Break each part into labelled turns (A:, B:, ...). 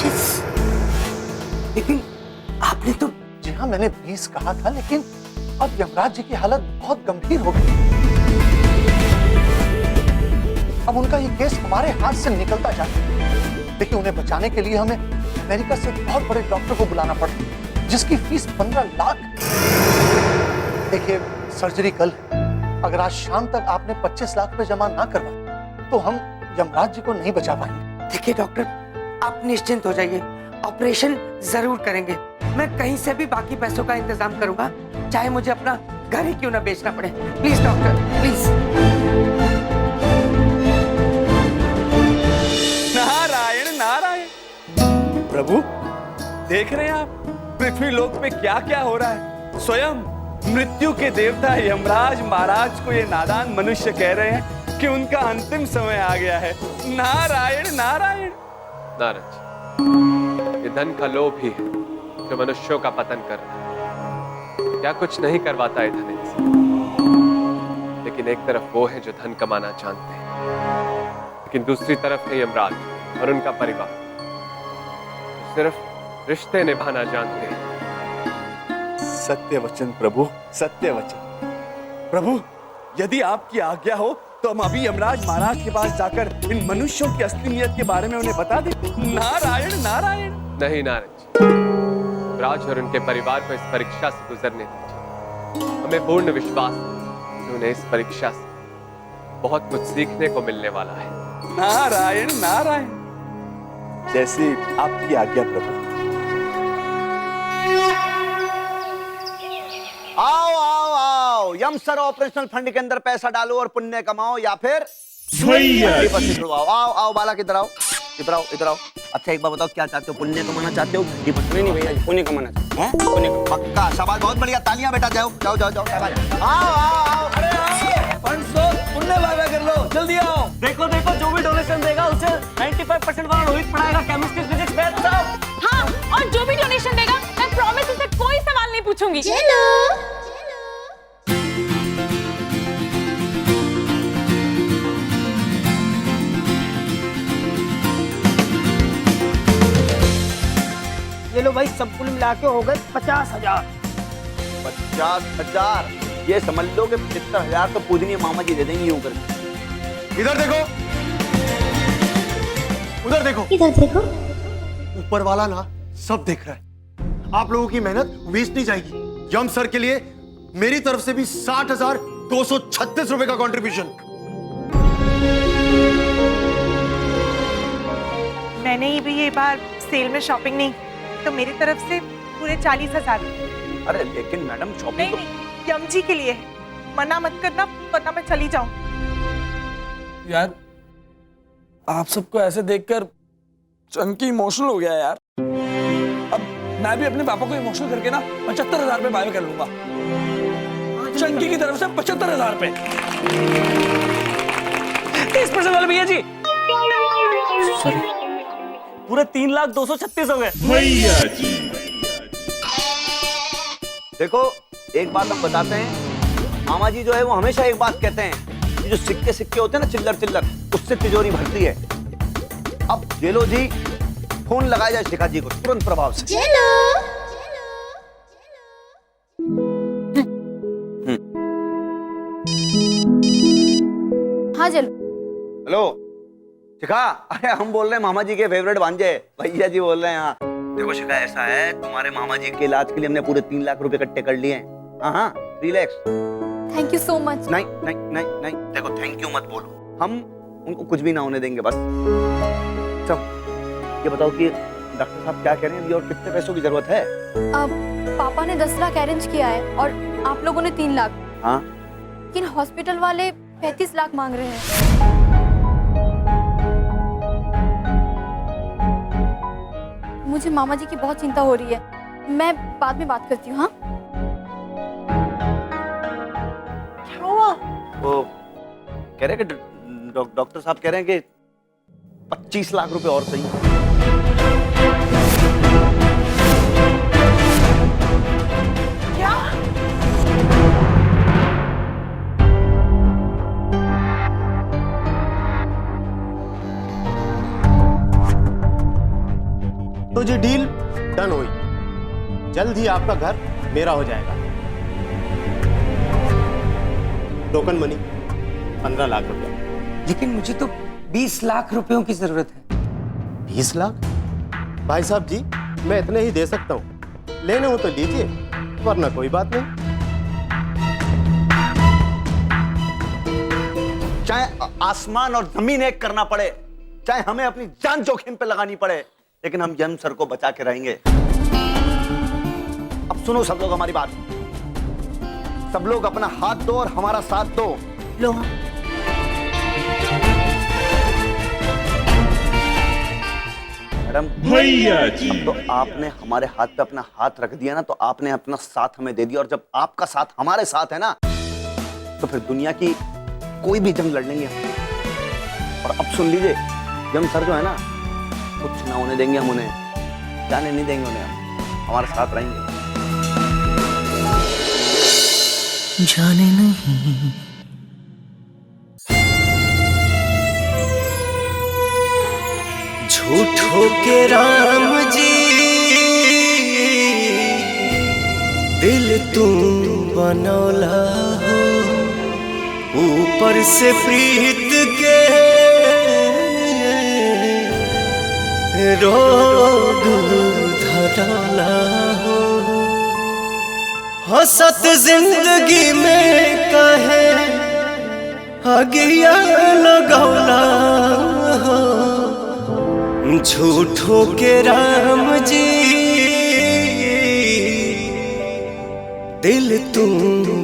A: 25? लेकिन आपने तो।
B: जी हाँ, मैंने 20 कहा था, लेकिन अब यमराज जी की हालत बहुत गंभीर हो गई। अब उनका ये केस हमारे हाथ से निकलता जाता है। देखिए, उन्हें बचाने के लिए हमें अमेरिका से एक बहुत बड़े डॉक्टर को बुलाना पड़ा, जिसकी फीस 15 लाख। देखिए, सर्जरी कल है। अगर आज शाम तक आपने 25 लाख रुपए जमा ना करवाए तो हम यमराज जी को नहीं बचा पाएंगे।
A: देखिए डॉक्टर, आप निश्चिंत हो जाइए, ऑपरेशन जरूर करेंगे। मैं कहीं से भी बाकी पैसों का इंतजाम करूंगा, चाहे मुझे अपना घर ही क्यों ना बेचना पड़े। Please doctor, please.
C: Narayan Narayan. प्रभु, देख रहे हैं आप पृथ्वी लोक पे क्या क्या हो रहा है। स्वयं मृत्यु के देवता यमराज महाराज को ये नादान मनुष्य कह रहे हैं कि उनका अंतिम समय आ गया है। नारायण नारायण।
D: नारद, ये धन का लोभ ही है जो मनुष्यों का पतन कर रहा है। क्या कुछ नहीं करवाता है धन इनसे, लेकिन एक तरफ वो है जो धन कमाना जानते हैं, लेकिन दूसरी तरफ है यमराज और उनका परिवार, जो सिर्फ रिश्ते निभाना जानते हैं।
C: सत्य वचन प्रभु, सत्य वचन। प्रभु, यदि आपकी आज्ञा हो तो हम अभी यमराज महाराज के पास जाकर इन मनुष्यों की असली नियत के बारे में उन्हें बता दें। नारायण नारायण।
D: नहीं नारद, राज और उनके परिवार को इस परीक्षा से गुजरने दीजिए। हमें पूर्ण विश्वास है कि उन्हें इस परीक्षा से बहुत कुछ सीखने को मिलने वाला है।
C: नारायण नारायण। जैसी आपकी आज्ञा प्रभु।
E: आओ आओ आओ, यमसर ऑपरेशनल फंड के अंदर पैसा डालो और पुण्य कमाओ, या फिर आओ आओ आओ, बाला किधर आओ, इधर आओ इधर आओ। अच्छा एक बात बताओ, क्या चाहते हो, पुण्य कमाना चाहते हो?
F: नहीं भैया, पुण्य कमाना चाहते हैं। पुण्य
E: पक्का, शाबाश, बहुत बढ़िया, तालियां बेटा। जाओ जाओ जाओ जाओ, आओ आओ आओ, अरे आओ, फंड्स दो, पुण्य वादा कर लो, जल्दी आओ।
F: देखो देखो, जो भी डोनेशन देगा उसे 95% वाला रोहित पढ़ाएगा, केमिस्ट्री फिजिक्स मैथ सब।
G: हाँ, और जो भी डोनेशन देगा मैं प्रॉमिस उसे कोई सवाल नहीं पूछूंगी।
F: ये लो भाई, सब कुल मिला के हो गए 50,000।
E: 50,000? ये समझ लो कि 75,000 तो पूजनीय मामा जी दे देंगे यूं करके।
B: इधर देखो, उधर देखो,
H: इधर देखो।
B: ऊपर वाला ना सब देख रहा है। आप लोगों की मेहनत वेस्ट नहीं जाएगी। यम सर के लिए मेरी तरफ से भी 60,236 रुपए का कंट्रीब्यूशन।
I: मैंने ही भी ये बार सेल में शॉपिंग नहीं, तो मेरी तरफ से पूरे 40,000।
E: अरे लेकिन मैडम, शॉपिंग
I: नहीं
E: तो...
I: नहीं, यम जी के लिए है। मना मत करना, वरना मैं चली जाऊं।
J: यार, आप सबको ऐसे देखकर चंकी इमोशनल हो गया यार। अब मैं भी अपने पापा को इमोशनल करके ना 75,000 रुपए बाय कर लूंगा। चंकी की तरफ से 75,000 रुपए।
F: 30% वाले भैया जी,
J: सॉरी,
F: पूरे 3,236,000 हो गए।
J: भैया जी
E: देखो, एक बात हम बताते हैं, मामा जी जो है वो हमेशा एक बात कहते हैं, कि जो सिक्के सिक्के होते हैं ना, चिल्लर चिल्लर, उससे तिजोरी भरती है। अब जेलो जी, फोन लगाया जाए शिखा जी को तुरंत प्रभाव से।
H: हाँ चलो।
E: हेलो शिखा, अरे हम बोल रहे हैं मामा जी के फेवरेट भांजे, भैया जी बोल रहे हैं। हाँ देखो शिखा, ऐसा है, तुम्हारे मामा जी के इलाज के लिए हमने पूरे 3 लाख रुपए इकट्ठे कर लिए हैं। हाँ, relax.
H: Thank you so much.
E: नहीं नहीं नहीं नहीं, देखो थैंक यू मत बोलो, हम उनको कुछ भी ना होने देंगे बस। सब ये बताओ कि डॉक्टर साहब क्या कह रहे हैं अभी, और कितने पैसों की जरूरत है?
H: अब पापा ने 10 लाख अरेंज किया है और आप लोगों ने 3 लाख।
E: हाँ,
H: लेकिन हॉस्पिटल वाले 35 लाख मांग रहे हैं। मुझे मामा जी की बहुत चिंता हो रही है, मैं बाद में बात करती हूँ। हाँ,
I: क्या हुआ?
E: वो कह रहे हैं कि डॉक्टर साहब कह रहे हैं कि 25 लाख रुपए और सही।
I: क्या?
K: तो जी डील डन हुई। जल्द ही आपका घर मेरा हो जाएगा। टोकन मनी 15 लाख रुपया।
A: लेकिन मुझे तो 20 लाख रुपयों की जरूरत है।
K: 20 लाख? भाई साहब जी, मैं इतने ही दे सकता हूँ। लेने हो तो लीजिए, वरना कोई बात नहीं।
E: चाहे आसमान और जमीन एक करना पड़े, चाहे हमें अपनी जान जोखिम पे लगानी पड़े, लेकिन हम यम सर को बचा के रहेंगे। अब सुनो सब लोग हमारी बात। सब लोग अपना हाथ दो और हमारा साथ दो। लो। मैडम भैया जी, अब तो आपने हमारे हाथ पे अपना हाथ रख दिया ना, तो आपने अपना साथ हमें दे दिया, और जब आपका साथ हमारे साथ है ना, तो फिर दुनिया की कोई भी जंग लड़ लेंगे। और अब सुन लीजिए, यम सर जो है ना, कुछ ना होने देंगे हम उन्हें, जाने नहीं देंगे उन्हें, हम हमारे साथ रहेंगे।
F: जाने नहीं झूठो के राम जी, दिल तू बनौला हो, ऊपर से प्रीत के रोग धराला हो। हसत जिंदगी में कहे अगिया लगौला हो, झूठो के राम जी, दिल तू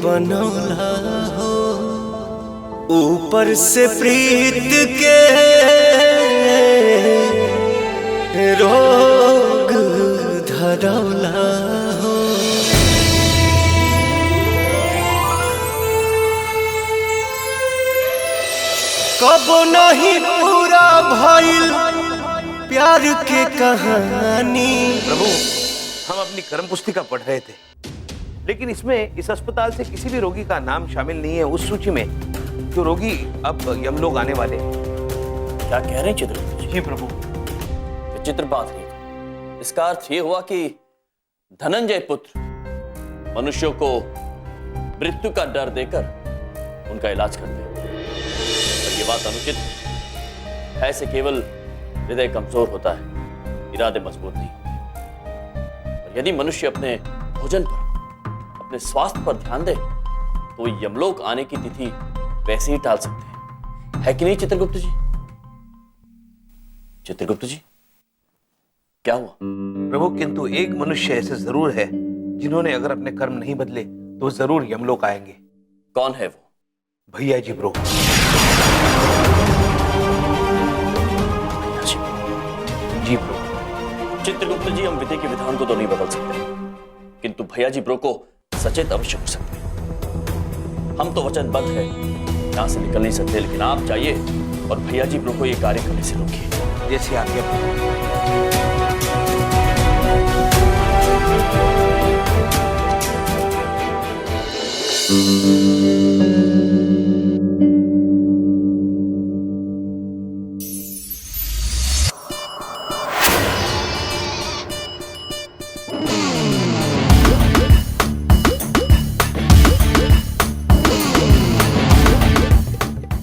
F: बनौला हो, ऊपर से प्रीत के रोग धरौला हो। कबो नहीं पूरा भइल प्यार के कहानी।
L: प्रभु, हम अपनी कर्म पुस्तिका पढ़ रहे थे, लेकिन इसमें इस अस्पताल से किसी भी रोगी का नाम शामिल नहीं है उस सूची में जो रोगी अब यमलोक आने वाले।
F: क्या कह रहे हैं चित्रगुप्त
L: जी प्रभु?
F: विचित्र बात है। इसका अर्थ ये हुआ कि धनंजय पुत्र मनुष्यों को मृत्यु का डर देकर उनका इलाज करते हैं। पर यह बात अनुचित है। ऐसे केवल हृदय कमजोर होता है, इरादे मजबूत नहीं। और यदि मनुष्य अपने भोजन पर, अपने स्वास्थ्य पर ध्यान दे, तो यमलोक आने की तिथि वैसे ही टाल सकते हैं। है कि नहीं चित्रगुप्त जी? चित्रगुप्त जी, क्या हुआ?
L: प्रभु, किंतु एक मनुष्य ऐसे जरूर है जिन्होंने अगर अपने कर्म नहीं बदले तो जरूर यमलोक आएंगे।
F: कौन है वो?
L: भैया जी ब्रो। जी ब्रो।
F: चित्रगुप्त जी, हम विधि के विधान को तो नहीं बदल सकते, किंतु भैया जी ब्रो को सचेत अवश्य हो सकते हैं। हम तो वचनबद्ध हैं, यहां से निकल नहीं सकते, लेकिन आप जाइए और भैया जी ब्रो को ये कार्य करने से रोकिए।
L: जैसे आज्ञा।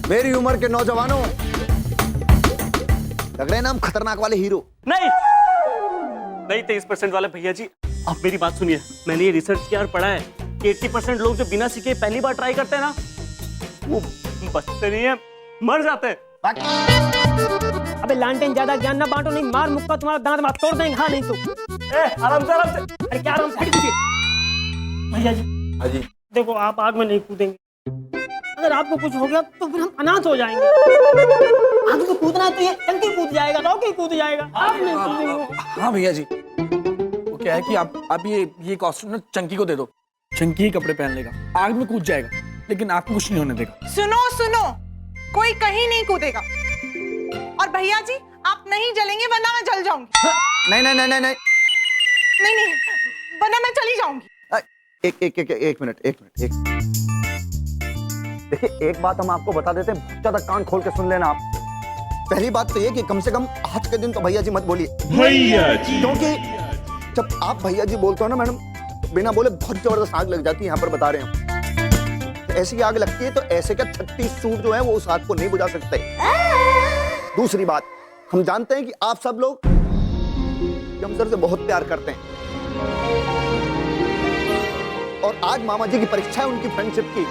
E: मेरी उम्र के नौजवानों, लग रहे हैं ना हम खतरनाक वाले हीरो।
F: नहीं नहीं, 23% वाले भैया जी, आप मेरी बात सुनिए। मैंने ये रिसर्च किया और पढ़ा है कि 80% लोग जो बिना सीखे पहली बार ट्राई करते हैं ना, वो बचते नहीं है, मर जाते हैं।
M: अबे लांटेन, ज्यादा ज्ञान ना बांटो, नहीं मार मुक्का तुम्हारा दांत मार तोड़ देंगे। हाँ नहीं तो
F: आराम से आराम से।
M: अरे क्या आराम से, हट दीजिए भैया जी।
L: हाँ जी।
M: देखो, आप आग में नहीं कूदेंगे। अगर आपको कुछ हो गया तो फिर हम अनाथ हो जाएंगे। आग में कूदना है तो ये टंकी कूद जाएगा, रॉकी कूद जाएगा, आप नहीं कूदेंगे।
J: हाँ भैया जी, वो क्या है कि आप ये कॉस्ट्यूम ना चंकी को दे दो। चंकी ही कपड़े पहन लेगा, आग में कूद जाएगा, लेकिन आपको कुछ नहीं होने देगा।
I: सुनो सुनो, कोई कहीं नहीं कूदेगा। और भैया जी, आप नहीं जलेंगे वरना मैं जल जाऊंगी।
E: नहीं नहीं नहीं नहीं नहीं
I: नहीं नहीं, वरना मैं चली जाऊंगी।
E: एक मिनट। देखिए, एक बात हम आपको बता देते हैं, बहुत ज्यादा कान खोल के सुन लेना आप। पहली बात तो ये कि कम से कम आज के दिन तो भैया जी मत बोलिए, क्योंकि जब आप भैया जी बोलते हो ना मैडम, बिना बोले बहुत जबरदस्त आग लग जाती है। यहाँ पर बता रहे हैं हम, ऐसी आग लगती है तो ऐसे क्या 36 सूट जो है वो उस आग को नहीं बुझा सकते। दूसरी बात, हम जानते हैं कि आप सब लोग यमसर से बहुत प्यार करते हैं, और आज मामा जी की परीक्षा है उनकी फ्रेंडशिप की।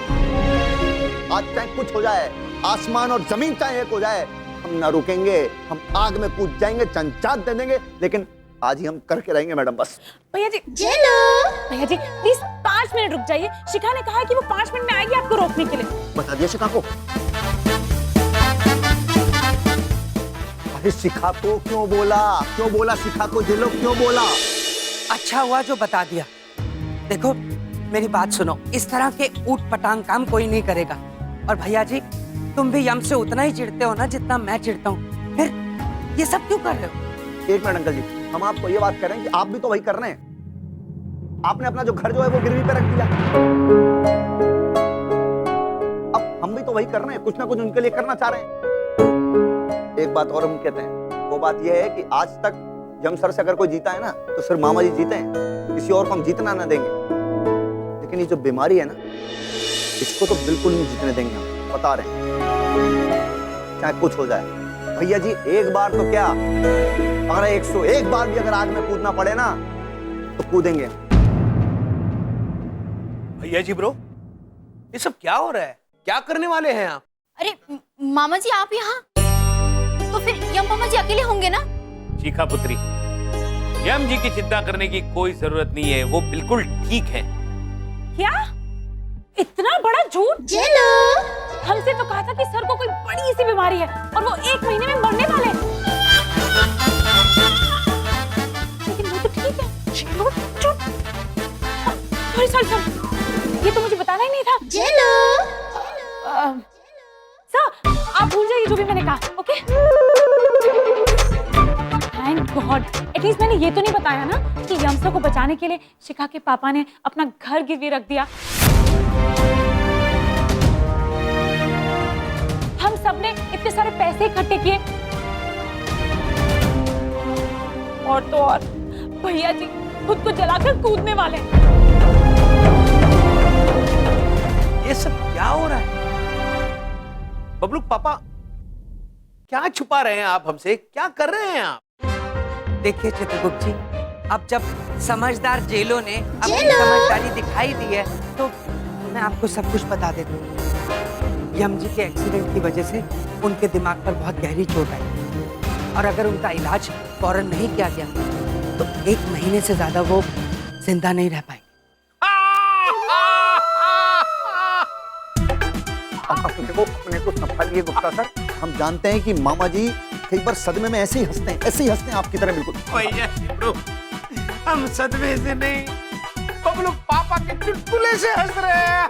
E: आज चाहे कुछ हो जाए, आसमान और जमीन चाहे एक हो जाए, हम ना रुकेंगे, हम आग में कूद जाएंगे, चंचात दे देंगे, लेकिन आज ही हम करके रहेंगे मैडम बस।
G: भैया जी, भैया जी प्लीज 5 मिनट रुक जाइए। शिखा ने कहा है कि वो 5 मिनट में आएगी आपको रोकने के लिए।
E: बता दिया शिखा को? अरे शिखा को क्यों बोला शिखा को जेलो क्यों बोला?
A: अच्छा हुआ जो बता दिया। देखो मेरी बात सुनो, इस तरह के ऊट पटांग काम कोई नहीं करेगा। और भैया जी, तुम भी यम से उतना ही चिढ़ते हो ना जितना मैं चिढ़ता हूँ, फिर ये सब क्यों कर रहे हो?
E: एक मिनट अंकल जी, हम आपको ये बात कह रहे हैं कि आप भी तो वही कर रहे हैं। आपने अपना जो घर जो है वो गिरवी पे रख दिया, अब हम भी तो वही कर रहे हैं, कुछ ना कुछ उनके लिए करना चाह रहे हैं। एक बात और हम कहते हैं, वो बात यह है कि आज तक यमसर से अगर कोई जीता है ना तो सिर्फ मामा जी जीते हैं, किसी और को हम जीतना ना देंगे। लेकिन ये जो बीमारी है ना, इसको तो बिल्कुल नहीं जीतने देंगे, हम बता रहे हैं, चाहे कुछ हो जाए। भैया जी एक बार तो क्या, अगर 101 बार भी अगर आग में कूदना पड़े ना तो कूदेंगे।
L: भैया जी ब्रो, ये सब क्या हो रहा है? क्या करने वाले हैं आप?
H: अरे मामा जी आप यहाँ, तो फिर यम मामा जी अकेले होंगे ना?
L: शिखा पुत्री, यम जी की चिंता करने की कोई जरूरत नहीं है, वो बिल्कुल ठीक है।
G: क्या? इतना बड़ा झूठ? हमसे तो कहा था कि सर को कोई बड़ी सी बीमारी है और वो 1 महीने में मरने वाले हैं। लेकिन वो तो ठीक है। सॉरी, ये तो मुझे बताना ही नहीं था। सर आप भूल जाइए जो भी मैंने कहा, ओके? थैंक गॉड, एटलीस्ट मैंने ये तो नहीं बताया ना कि यमसर को बचाने के लिए शिखा के पापा ने अपना घर गिरवी रख दिया। हम सबने इतने सारे पैसे इकट्ठे किए, और तो और भैया जी खुद को जलाकर कूदने वाले।
L: ये सब क्या हो रहा है? बबलू पापा, क्या छुपा रहे हैं आप हमसे? क्या कर रहे हैं आप?
A: देखिए चित्रगुप्त जी, अब जब समझदार जेलो ने अपनी समझदारी दिखाई दी है तो मैं आपको सब कुछ बता देता हूँ। यम जी के एक्सीडेंट की वजह से उनके दिमाग पर बहुत गहरी चोट आई, और अगर उनका इलाज फौरन नहीं किया गया तो 1 महीने से ज्यादा वो जिंदा नहीं रह पाएंगे।
E: अपने को संभालिए गुप्ता सर, हम जानते हैं कि मामा जी कई बार सदमे में ऐसे ही हंसते हैं आपकी तरह बिल्कुल।
L: भैया ब्रो, हम सदमे से नहीं, बबलू पापा के चुटकुले से हंस रहे हैं।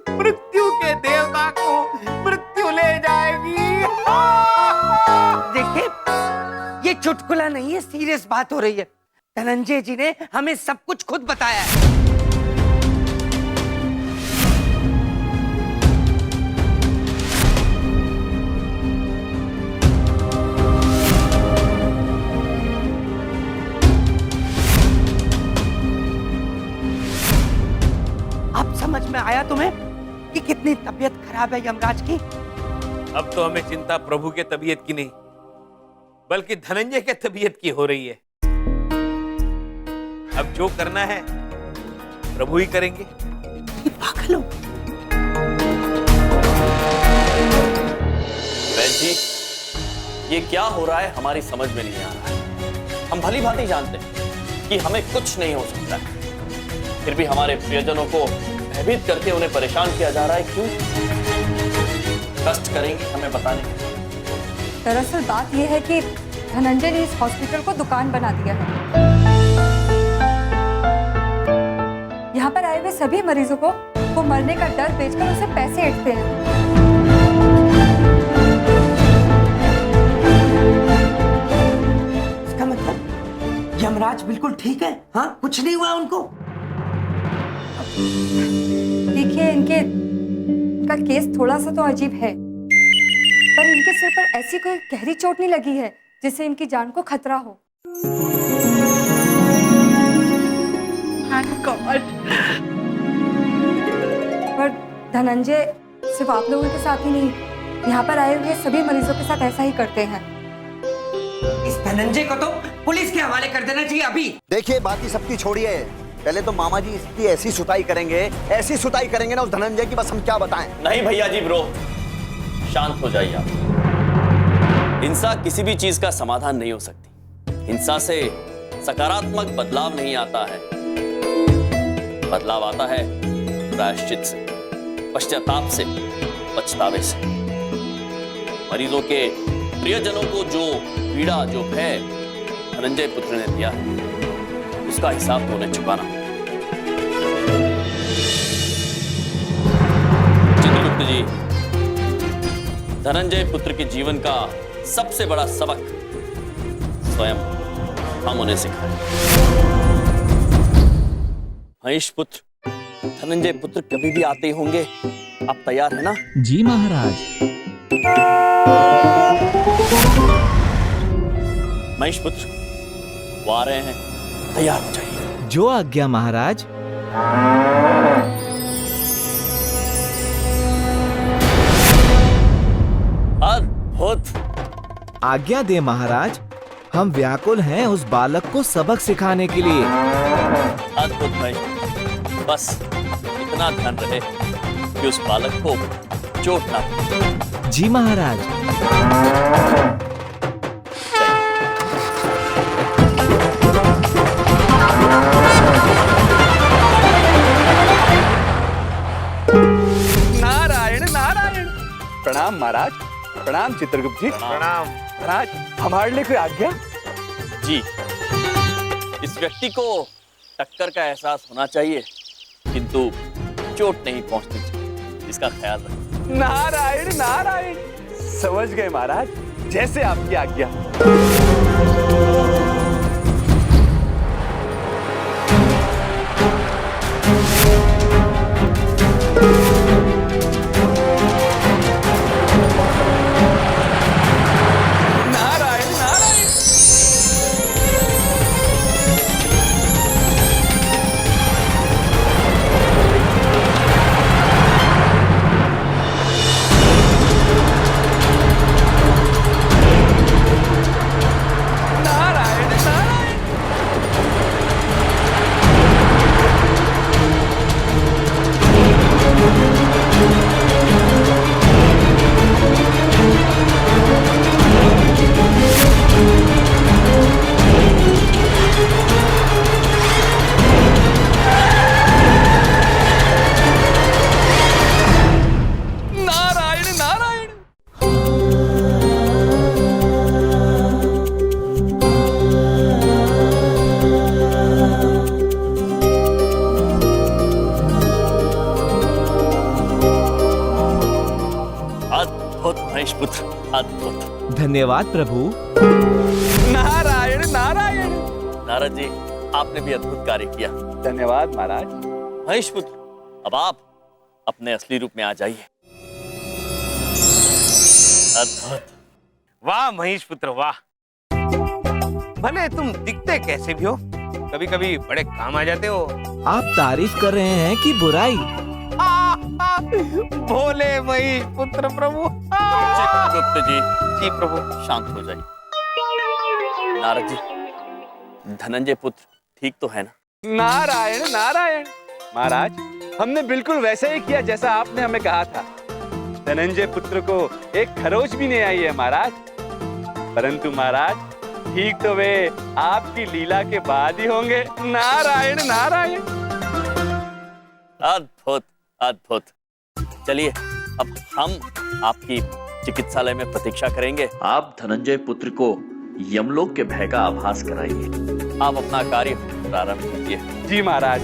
L: मृत्यु के देवता को मृत्यु ले जाएगी।
A: देखिए ये चुटकुला नहीं है, सीरियस बात हो रही है। धनंजय जी ने हमें सब कुछ खुद बताया है। अब समझ में आया तुम्हें कि कितनी तबीयत खराब है यमराज की?
L: अब तो हमें चिंता प्रभु के तबीयत की नहीं, बल्कि धनंजय के तबीयत की हो रही है। अब जो करना है प्रभु ही करेंगे।
A: पागल हो।
F: बहन जी, ये क्या हो रहा है हमारी समझ में नहीं आ रहा है। हम भली भांति जानते हैं कि हमें कुछ नहीं हो सकता है, फिर भी हमारे प्रियजनों को भयभीत करके उन्हें परेशान किया जा रहा है। क्यों? कष्ट करेंगे हमें बताने के।
N: दरअसल बात यह है कि धनंजय ने इस हॉस्पिटल को दुकान बना दिया है। यहाँ पर आए हुए सभी मरीजों को वो मरने का डर बेचकर उसे पैसे ऐंठते हैं।
A: इसका मतलब यमराज बिल्कुल ठीक है? हाँ, कुछ नहीं हुआ उनको?
N: देखिए, इनका इनका केस थोड़ा सा तो अजीब है, पर इनके सिर पर ऐसी कोई गहरी चोट नहीं लगी है जिससे इनकी जान को खतरा हो। पर धनंजय सिर्फ आप लोगों के साथ ही नहीं, यहाँ पर आए हुए सभी मरीजों के साथ ऐसा ही करते हैं।
A: इस धनंजय को तो पुलिस के हवाले कर देना चाहिए अभी।
E: देखिए बाकी सबकी छोड़िए, पहले तो मामा जी इसकी ऐसी सुताई करेंगे ना उस धनंजय की, बस हम क्या बताएं।
F: नहीं भैया जी ब्रो, शांत हो जाइए आप। हिंसा किसी भी चीज का समाधान नहीं हो सकती। हिंसा से सकारात्मक बदलाव नहीं आता है, बदलाव आता है प्रायश्चित से, पश्चाताप से, पछतावे से। मरीजों के प्रियजनों को जो पीड़ा, जो भय धनंजय पुत्र ने दिया है, उसका हिसाब तो उन्हें चुकाना। चित्रगुप्त जी, धनंजय पुत्र के जीवन का सबसे बड़ा सबक स्वयं हम उन्हें सिखाए। महेश पुत्र, धनंजय पुत्र कभी भी आते होंगे, आप तैयार है ना?
O: जी महाराज।
F: महेश पुत्र, वो आ रहे हैं, तैयार हो जाइए।
O: जो आज्ञा महाराज।
F: अद्भुत।
O: आज्ञा दे महाराज, हम व्याकुल हैं उस बालक को सबक सिखाने के लिए।
F: अद्भुत महेश, बस इतना ध्यान रहे कि उस बालक को चोट ना पहुंचे।
O: जी महाराज।
C: नारायण नारायण। प्रणाम महाराज। प्रणाम चित्रगुप्त जी।
L: प्रणाम
C: महाराज, हमारे लिए कोई आज्ञा?
F: जी, इस व्यक्ति को टक्कर का एहसास होना चाहिए, किंतु चोट नहीं पहुंचनी चाहिए, इसका ख्याल रखें।
C: नारायण नारायण। समझ गए महाराज, जैसे आपकी आज्ञा।
F: अद्भुत।
O: धन्यवाद प्रभु।
C: नारायण नारायण।
F: नारद जी, आपने भी अद्भुत कार्य किया।
C: धन्यवाद महाराज।
F: महेश पुत्र, अब आप अपने असली रूप में आ जाइए। अद्भुत।
L: वाह महेश पुत्र वाह। भले तुम दिखते कैसे भी हो, कभी कभी बड़े काम आ जाते हो।
O: आप तारीफ कर रहे हैं कि बुराई?
L: भोले महेश पुत्र प्रभु।
F: चित्रगुप्त जी।
L: जी प्रभु।
F: शांत हो जाइए। नारद जी, धनंजय पुत्र ठीक तो है ना?
C: नारायण नारायण। महाराज, हमने बिल्कुल वैसा ही किया जैसा आपने हमें कहा था। धनंजय पुत्र को एक खरोच भी नहीं आई है महाराज। परंतु महाराज, ठीक तो वे आपकी लीला के बाद ही होंगे। नारायण नारायण।
F: अद्भुत अद्भुत। चलिए, अब हम आपकी चिकित्सालय में प्रतीक्षा करेंगे। आप धनंजय पुत्र को यमलोक के भय का आभास कराइए। आप अपना कार्य प्रारंभ कीजिए।
C: जी महाराज।